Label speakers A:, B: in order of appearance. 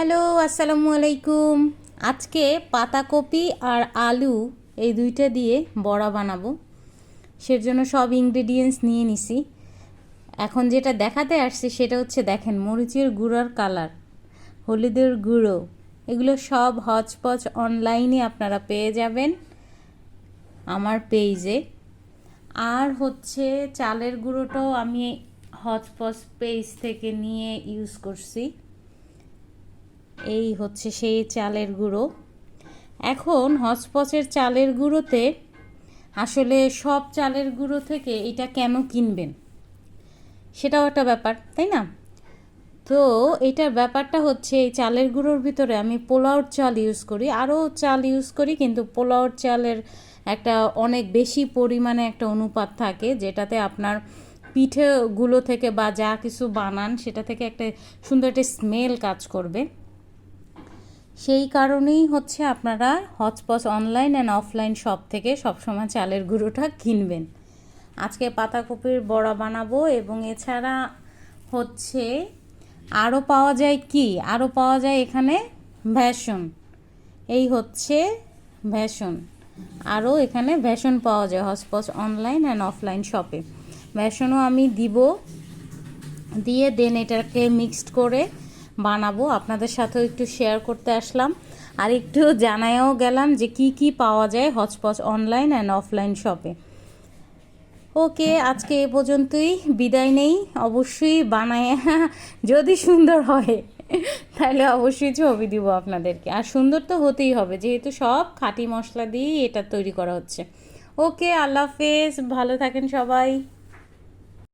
A: Hello, আসসালামু আলাইকুম। আজকে পাতাকপি আর আলু এই দুইটা দিয়ে বড়া বানাবো। সেজন্য সব ইনগ্রেডিয়েন্টস নিয়ে নিছি। এখন যেটা দেখাতে আসছে সেটা হচ্ছে দেখেন মরিচের গুঁড়োর কালার, হলুদের গুঁড়ো, এগুলো সব হচপচ অনলাইনে আপনারা পেয়ে যাবেন আমার পেজে। আর হচ্ছে চালের গুঁড়োটাও আমি হচপচ পেজ থেকে নিয়ে ইউজ করছি। এই হচ্ছে সেই চালের গুঁড়ো। এখন হচপচের চালের গুঁড়োতে আসলে সব চালের গুঁড়ো থেকে এটা কেন কিনবেন সেটাও একটা ব্যাপার, তাই না? তো এটার ব্যাপারটা হচ্ছে এই চালের গুঁড়োর ভিতরে আমি পোলাওর চাল ইউজ করি, আরও চাল ইউজ করি, কিন্তু পোলাওর চালের একটা অনেক বেশি পরিমাণে একটা অনুপাত থাকে যেটাতে আপনার পিঠেগুলো থেকে বা যা কিছু বানান সেটা থেকে একটা সুন্দর একটা স্মেল কাজ করবে। সেই কারণেই হচ্ছে আপনারা হচপচ অনলাইন অ্যান্ড অফলাইন সব থেকে সবসময় চালের গুঁড়োটা কিনবেন। আজকে পাতাকপির বড়া বানাবো এবং এছাড়া হচ্ছে আরও পাওয়া যায় কি, আরও পাওয়া যায় এখানে ভেষণ। এই হচ্ছে ভেষণ, আরও এখানে ভেষণ পাওয়া যায় হচপচ অনলাইন অ্যান্ড অফলাইন শপে। ভেষণও আমি দিব, দিয়ে দেন এটাকে মিক্সড করে বানাবো। আপনাদের সাথেও একটু শেয়ার করতে আসলাম আর একটু জানায়ও গেলাম যে কি কি পাওয়া যায় হচপচ অনলাইন অ্যান্ড অফলাইন শপে। ওকে, আজকে এ পর্যন্তই, বিদায় নেই। অবশ্যই বানায় যদি সুন্দর হয় তাহলে অবশ্যই ছবি দিব আপনাদেরকে। আর সুন্দর তো হতেই হবে যেহেতু সব খাঁটি মশলা দিয়েই এটা তৈরি করা হচ্ছে। ওকে, আল্লাহ হাফেজ, ভালো থাকেন সবাই।